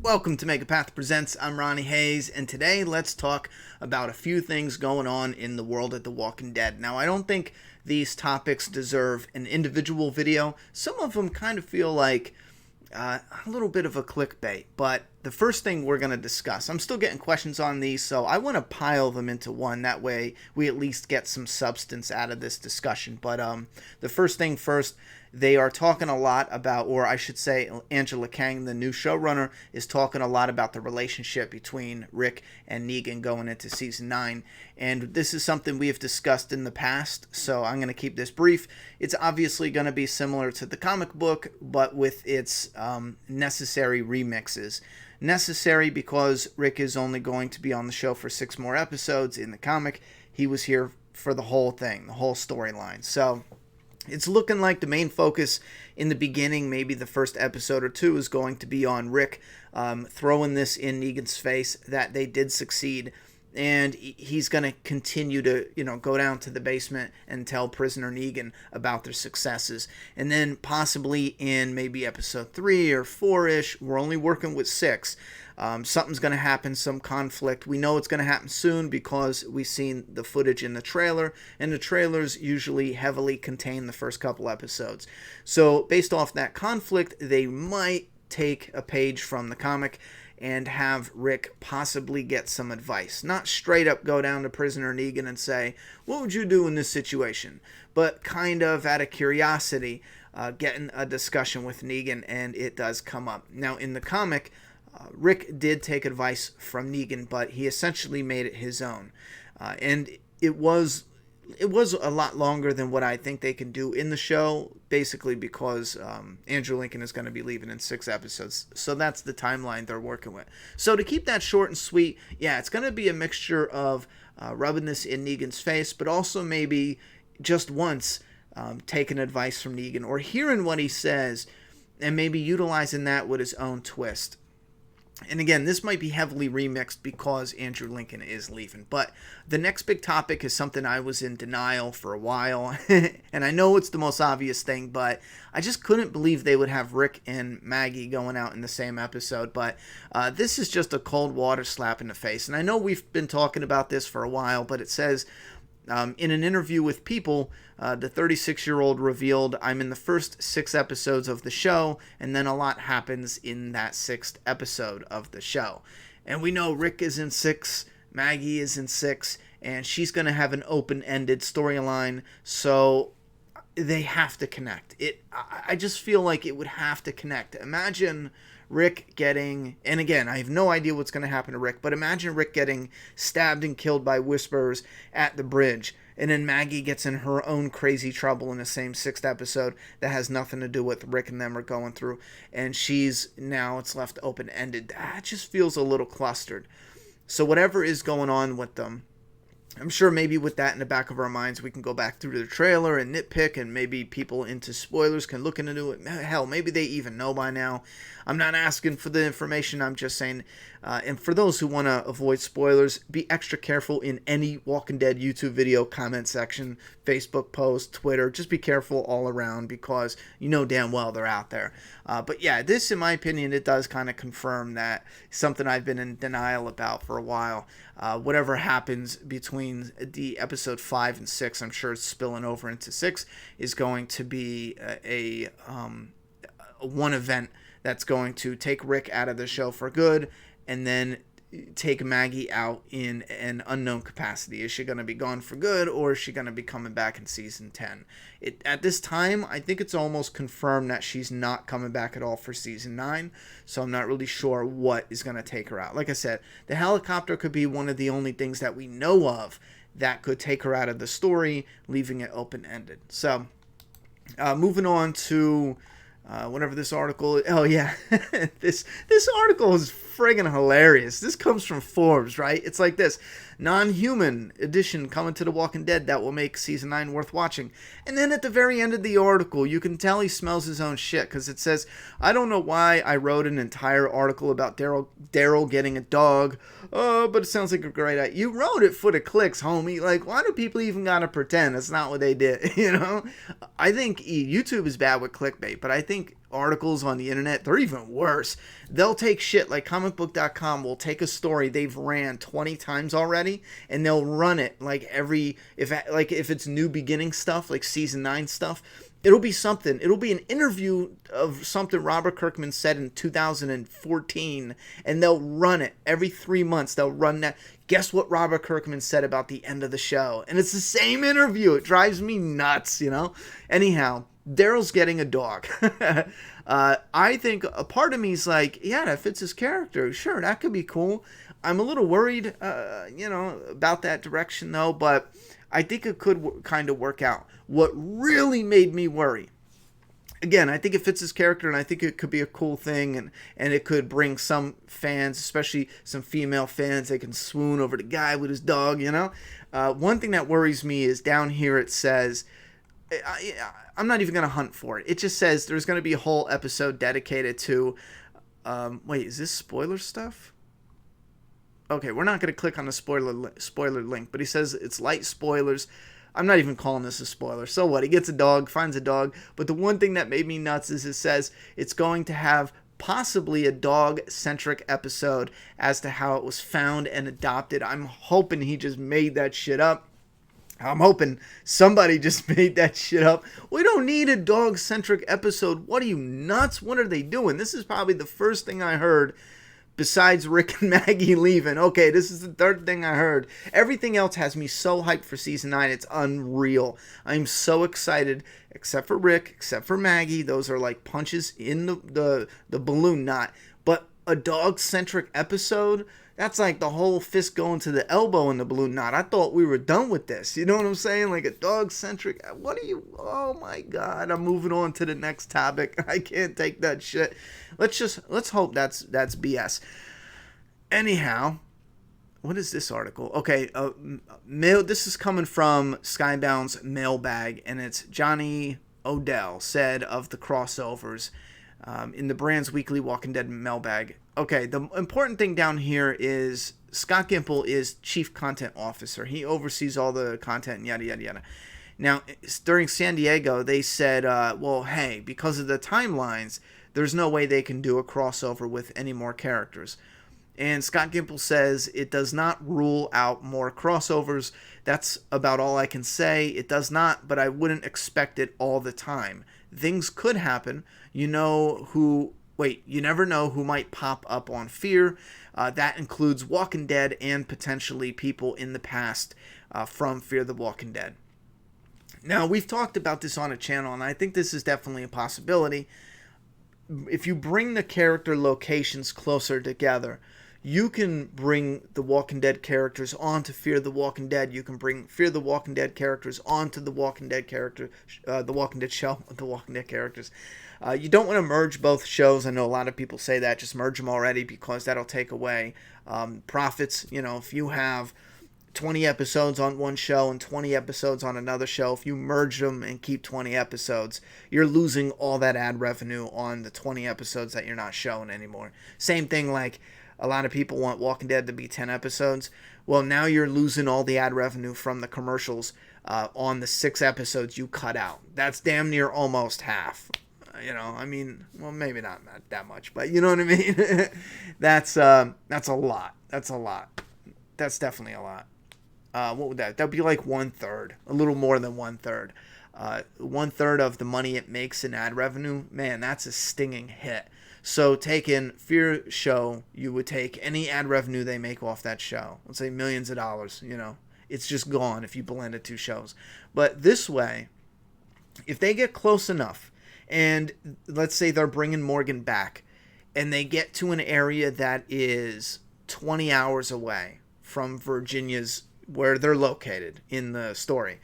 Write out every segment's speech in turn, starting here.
Welcome to Megapath Presents. I'm Ronnie Hayes, and today let's talk about a few things going on in the world of The Walking Dead. Now, I don't think these topics deserve an individual video. Some of them kind of feel like a little bit of a clickbait, but the first thing we're going to discuss, I'm still getting questions on these, so I want to pile them into one. That way we at least get some substance out of this discussion. But the first thing first, they are talking a lot about, or I should say Angela Kang, the new showrunner, is talking a lot about the relationship between Rick and Negan going into season 9. And this is something we have discussed in the past, so I'm going to keep this brief. It's obviously going to be similar to the comic book, but with its necessary remixes. Necessary because Rick is only going to be on the show for 6 more episodes. In the comic, he was here for the whole thing, the whole storyline. So it's looking like the main focus in the beginning, maybe the first episode or two, is going to be on Rick throwing this in Negan's face that they did succeed. And he's going to continue to, go down to the basement and tell prisoner Negan about their successes. And then possibly in maybe episode 3 or 4-ish, we're only working with 6. Something's going to happen, some conflict. We know it's going to happen soon because we've seen the footage in the trailer, and the trailers usually heavily contain the first couple episodes. So based off that conflict, they might take a page from the comic and have Rick possibly get some advice. Not straight up go down to prisoner Negan and say, what would you do in this situation? But kind of out of curiosity, getting a discussion with Negan, and it does come up. Now in the comic, Rick did take advice from Negan, but he essentially made it his own. And it was a lot longer than what I think they can do in the show, basically because Andrew Lincoln is going to be leaving in 6 episodes. So that's the timeline they're working with. So to keep that short and sweet, yeah, it's going to be a mixture of rubbing this in Negan's face, but also maybe just once taking advice from Negan or hearing what he says and maybe utilizing that with his own twist. And again, this might be heavily remixed because Andrew Lincoln is leaving. But the next big topic is something I was in denial for a while. And I know it's the most obvious thing, but I just couldn't believe they would have Rick and Maggie going out in the same episode. But this is just a cold water slap in the face. And I know we've been talking about this for a while, but it says, in an interview with People, the 36-year-old revealed, I'm in the first 6 episodes of the show, and then a lot happens in that 6th episode of the show. And we know Rick is in 6, Maggie is in 6, and she's going to have an open-ended storyline, so they have to connect. I just feel like it would have to connect. Imagine Rick getting, and again, I have no idea what's going to happen to Rick, but imagine Rick getting stabbed and killed by whisperers at the bridge, and then Maggie gets in her own crazy trouble in the same 6th episode that has nothing to do with Rick and them are going through, and it's left open-ended. That just feels a little clustered. So whatever is going on with them, I'm sure maybe with that in the back of our minds, we can go back through the trailer and nitpick, and maybe people into spoilers can look into it. Hell, maybe they even know by now. I'm not asking for the information. I'm just saying, and for those who want to avoid spoilers, be extra careful in any Walking Dead YouTube video comment section, Facebook post, Twitter. Just be careful all around because you know damn well they're out there. But yeah, this, in my opinion, it does kind of confirm that something I've been in denial about for a while. Whatever happens between the episode 5 and 6, I'm sure it's spilling over into 6, is going to be a one event that's going to take Rick out of the show for good, and then take Maggie out in an unknown capacity. Is she going to be gone for good, or is she going to be coming back in season 10? At this time, I think it's almost confirmed that she's not coming back at all for season 9, so I'm not really sure what is going to take her out. Like I said, the helicopter could be one of the only things that we know of that could take her out of the story, leaving it open-ended. So, moving on to whatever this article, oh yeah, this article is friggin' hilarious. This comes from Forbes, right? It's like this: non-human edition coming to The Walking Dead that will make season 9 worth watching. And then at the very end of the article, you can tell he smells his own shit, because it says, I don't know why I wrote an entire article about DARYL getting a dog, but it sounds like a great idea. You wrote it for the clicks, homie. Like, why do people even gotta pretend that's not what they did? I think YouTube is bad with clickbait, but I think think articles on the internet, they're even worse. They'll take shit like comicbook.com will take a story they've ran 20 times already, and they'll run it like if it's new beginning stuff, like season 9 stuff. It'll be something. It'll be an interview of something Robert Kirkman said in 2014, and they'll run it every 3 months. They'll run that. Guess what Robert Kirkman said about the end of the show? And it's the same interview. It drives me nuts, you know? Anyhow, Daryl's getting a dog. I think a part of me is like, yeah, that fits his character. Sure, that could be cool. I'm a little worried, about that direction, though, but I think it could kind of work out. What really made me worry, again, I think it fits his character, and I think it could be a cool thing, and it could bring some fans, especially some female fans, they can swoon over the guy with his dog, you know? One thing that worries me is down here it says, I'm not even going to hunt for it. It just says there's going to be a whole episode dedicated to, wait, is this spoiler stuff? Okay, we're not going to click on the spoiler link, but he says it's light spoilers. I'm not even calling this a spoiler. So what? He gets a dog, finds a dog. But the one thing that made me nuts is it says it's going to have possibly a dog-centric episode as to how it was found and adopted. I'm hoping he just made that shit up. I'm hoping somebody just made that shit up. We don't need a dog-centric episode. What are you, nuts? What are they doing? This is probably the first thing I heard besides Rick and Maggie leaving. Okay, this is the third thing I heard. Everything else has me so hyped for season 9. It's unreal. I'm so excited, except for Rick, except for Maggie. Those are like punches in the balloon knot. But a dog-centric episode, that's like the whole fist going to the elbow in the balloon knot. I thought we were done with this. You know what I'm saying? Like a dog-centric. What are you? Oh my God. I'm moving on to the next topic. I can't take that shit. Let's hope that's BS. Anyhow, what is this article? Okay, this is coming from Skybound's mailbag, and it's Johnny Odell said of the crossovers in the brand's weekly Walking Dead mailbag. Okay, the important thing down here is Scott Gimple is Chief Content Officer. He oversees all the content and yada, yada, yada. Now, during San Diego, they said, well, hey, because of the timelines, there's no way they can do a crossover with any more characters. And Scott Gimple says it does not rule out more crossovers. That's about all I can say. It does not, but I wouldn't expect it all the time. Things could happen. You never know who might pop up on Fear. That includes Walking Dead and potentially people in the past from Fear the Walking Dead. Now, we've talked about this on a channel, and I think this is definitely a possibility. If you bring the character locations closer together, you can bring the Walking Dead characters onto Fear the Walking Dead. You can bring Fear the Walking Dead characters onto the Walking Dead character, the Walking Dead show, the Walking Dead characters. You don't want to merge both shows. I know a lot of people say that. Just merge them already because that'll take away profits. You know, if you have 20 episodes on one show and 20 episodes on another show, if you merge them and keep 20 episodes, you're losing all that ad revenue on the 20 episodes that you're not showing anymore. Same thing, like a lot of people want Walking Dead to be 10 episodes. Well, now you're losing all the ad revenue from the commercials on the 6 episodes you cut out. That's damn near almost half. You know, I mean, well, maybe not that much, but you know what I mean? That's a lot. That's a lot. That's definitely a lot. What would that? That would be like 1/3, a little more than 1/3. 1/3 of the money it makes in ad revenue, man, that's a stinging hit. So taking Fear show, you would take any ad revenue they make off that show. Let's say millions of dollars, you know. It's just gone if you blend the two shows. But this way, if they get close enough, and let's say they're bringing Morgan back, and they get to an area that is 20 hours away from Virginia's, where they're located in the story.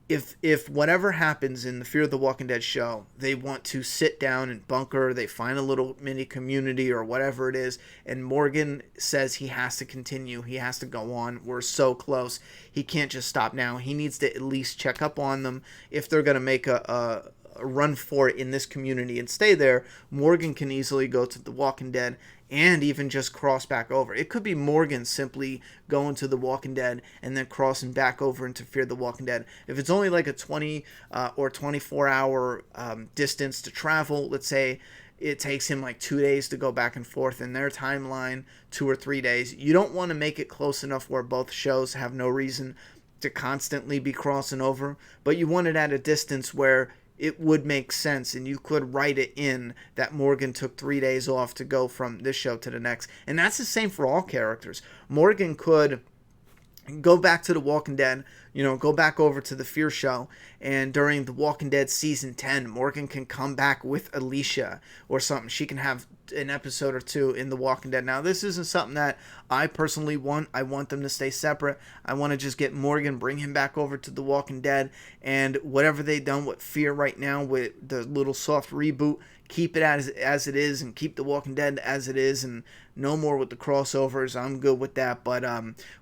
If whatever happens in the Fear of the Walking Dead show, they want to sit down and bunker, they find a little mini community or whatever it is, and Morgan says he has to continue, he has to go on, we're so close, he can't just stop now, he needs to at least check up on them. If they're going to make a run for it in this community and stay there, Morgan can easily go to The Walking Dead and even just cross back over. It could be Morgan simply going to The Walking Dead and then crossing back over into Fear the Walking Dead. If it's only like a 20 or 24 hour distance to travel, let's say it takes him like 2 days to go back and forth in their timeline, 2 or 3 days. You don't want to make it close enough where both shows have no reason to constantly be crossing over, but you want it at a distance where it would make sense, and you could write it in that Morgan took 3 days off to go from this show to the next. And that's the same for all characters. Morgan could go back to The Walking Dead, go back over to the Fear show, and during The Walking Dead season 10, Morgan can come back with Alicia or something. She can have an episode or two in The Walking Dead. Now, this isn't something that I personally want. I want them to stay separate. I want to just get Morgan, bring him back over to The Walking Dead, and whatever they've done with Fear right now with the little soft reboot, keep it as it is, and keep The Walking Dead as it is, and no more with the crossovers. I'm good with that, but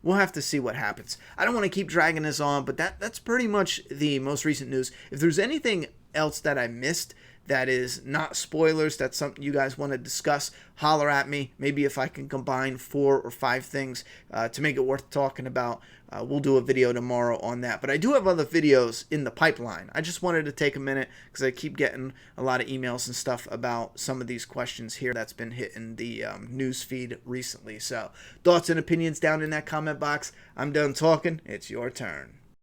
we'll have to see what happens. I don't want to keep dragging this on, but that's pretty much the most recent news. If there's anything else that I missed that is not spoilers, that's something you guys want to discuss, holler at me. Maybe if I can combine 4 or 5 things to make it worth talking about, we'll do a video tomorrow on that. But I do have other videos in the pipeline. I just wanted to take a minute because I keep getting a lot of emails and stuff about some of these questions here that's been hitting the news feed recently. So thoughts and opinions down in that comment box. I'm done talking. It's your turn.